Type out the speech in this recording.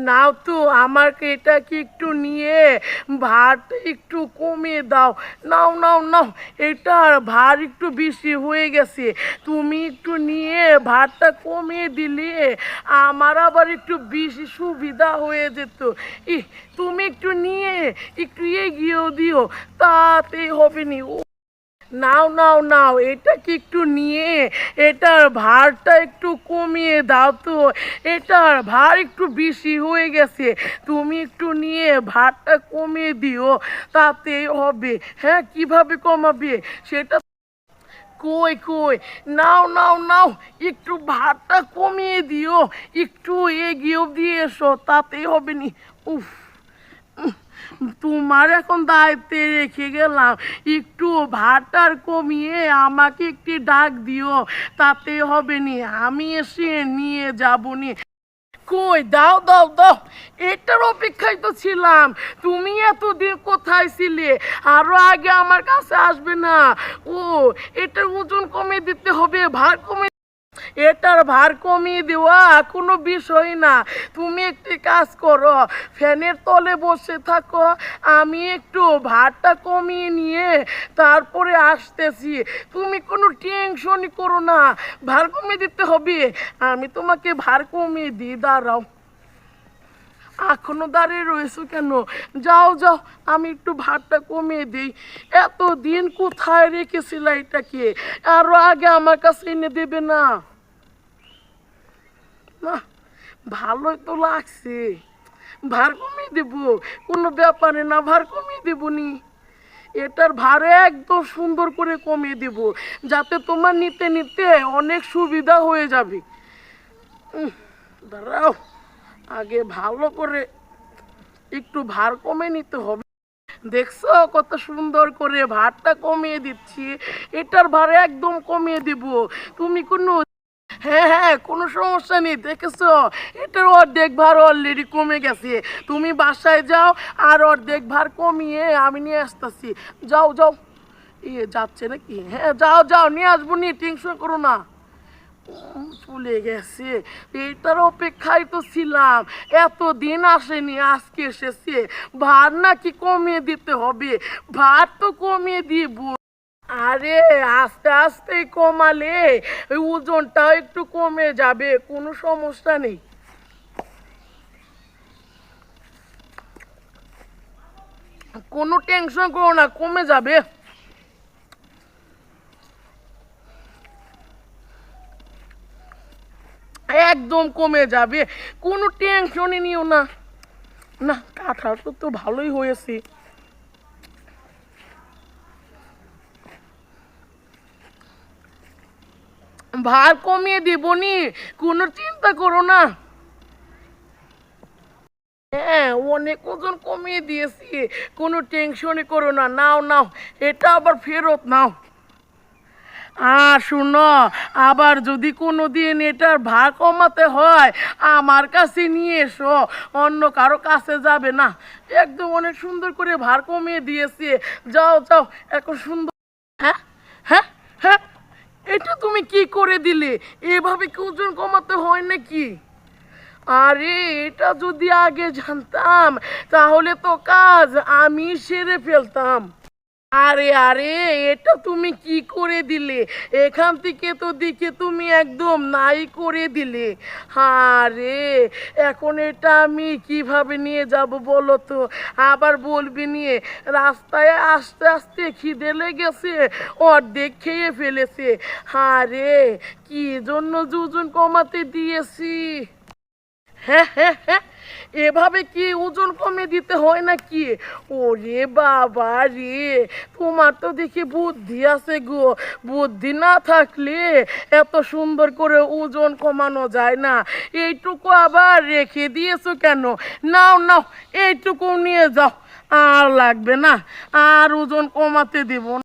নাও তো আমাকে এটা কি একটু নিয়ে ভারটা একটু কমিয়ে দাও। নাও নাও নাও, এটার ভার একটু বেশি হয়ে গেছে। তুমি একটু নিয়ে ভারটা কমিয়ে দিলে আমার আবার একটু বেশি সুবিধা হয়ে যেত। ই তুমি একটু নিয়ে একটু এগিয়েও দিও, তাতেই হবে নি। নাও নাও নাও, এটা কি একটু নিয়ে এটার ভারটা একটু কমিয়ে দাও তো। এটার ভার একটু বেশি হয়ে গেছে, তুমি একটু নিয়ে ভারটা কমিয়ে দিও, তাতেই হবে। হ্যাঁ, কিভাবে কমাবে সেটা? কই কই, নাও নাও নাও, একটু ভারটা কমিয়ে দিও, একটু এগিয়েও দিয়ে এসো, তাতেই হবে নি। উফ, তোমার এখন দায়িত্বে রেখে গেলাম, একটু ভারটার কমিয়ে আমাকে একটি ডাক দিও, তাতে হবে নি, আমি এসে নিয়ে যাবো নি। কই, দাও দাও দাও, এটার অপেক্ষায় তো ছিলাম। তুমি এতদিন কোথায় ছিলে? আরো আগে আমার কাছে আসবে না? ও, এটার ওজন কমে দিতে হবে, ভার কমে। এটার ভার কমিয়ে দেওয়া কোনো বিষয় না। তুমি একটি কাজ করো, ফ্যানের তলে বসে থাকো, আমি একটু ভারটা কমিয়ে নিয়ে তারপরে আসতেছি। তুমি কোনো টেনশনই করো না, ভার কমিয়ে দিতে হবে, আমি তোমাকে ভার কমিয়ে দিই। দাঁড়াও, এখনো দাঁড়িয়ে রয়েছো কেন? যাও যাও, আমি একটু ভাতটা কমিয়ে দিই। এতদিন কোথায় রেখেছিল এটাকে? আরো আগে আমার কাছে এনে দেবে না? না, ভালোই তো লাগছে। ভার কমিয়ে দেবো, কোনো ব্যাপারে না, ভার কমিয়ে দেবো নি। এটার ভারে একদম সুন্দর করে কমিয়ে দেব, যাতে তোমার নিতে নিতে অনেক সুবিধা হয়ে যাবে। দাঁড়াও, আগে ভালো করে একটু ভার কমে নিতে হবে। দেখছো কত সুন্দর করে ভারটা কমিয়ে দিচ্ছি, এটার ভার একদম কমিয়ে দিব। তুমি কোনো, হ্যাঁ হ্যাঁ, কোনো সমস্যা নেই। দেখেছো, এটার অর্ধেক ভার অলরেডি কমে গেছে। তুমি বাসায় যাও, আর অর্ধেক ভার কমিয়ে আমি নিয়ে আসতেছি। যাও যাও। যাচ্ছে নাকি? হ্যাঁ, যাও যাও, নিয়ে আসবো, নিয়ে টেনশন করো না। চলে গেছে, এইটার অপেক্ষায় তো ছিলাম, এতদিন আসেনি, আজকে এসেছে। ভার নাকি কমিয়ে দিতে হবে? ভার তো কমিয়ে দিব। আরে, আস্তে আস্তে কমালে ওই ওজনটাও একটু কমে যাবে, কোনো সমস্যা নেই। কোনো টেনশন করো না, কমে যাবে, একদম কমে যাবে, কোনো টেনশনই নিও না। না, কাঁঠালটা তো ভালোই হয়েছে। ভার কমিয়ে দিবনি, কোনো চিন্তা করো না। হ্যাঁ, অনেক ওজন কমিয়ে দিয়েছি, কোনো টেনশনই করো না। নাও নাও, এটা আবার ফেরত নাও। আর শুনো, আবার যদি কোনো দিন এটার ভার কমাতে হয়, আমার কাছে নিয়ে এসো, অন্য কারো কাছে যাবে না। একদম অনেক সুন্দর করে ভার কমিয়ে দিয়েছে। যাও যাও, এখন সুন্দর। হ্যাঁ হ্যাঁ হ্যাঁ, এটা তুমি কি করে দিলে? এভাবে কি ওজন কমাতে হয় নাকি? আরে, এটা যদি আগে জানতাম, তাহলে তো কাজ আমি সেরে ফেলতাম। আরে আরে, এটা তুমি কি করে দিলে? এখান থেকে তো দেখে তুমি একদম নাই করে দিলে। আরে, এখন এটা আমি কিভাবে নিয়ে যাব বলো তো? আবার বলবি নিয়ে রাস্তায় আস্তে আস্তে খিদে লেগেছে, অর্ধেক খেয়ে ফেলেছে। আরে, কি জন্য ওজন কমাতে দিয়েছি? হ্যাঁ হ্যাঁ হ্যাঁ, এভাবে কি ওজন কমে দিতে হয় নাকি? ওরে বাবা রে, তোমার তো দেখি বুদ্ধি আছে গো। বুদ্ধি না থাকলে এত সুন্দর করে ওজন কমানো যায় না। এইটুকু আবার রেখে দিয়েছো কেন? নাও নাও, এইটুকু নিয়ে যাও, আর লাগবে না, আর ওজন কমাতে দেব না।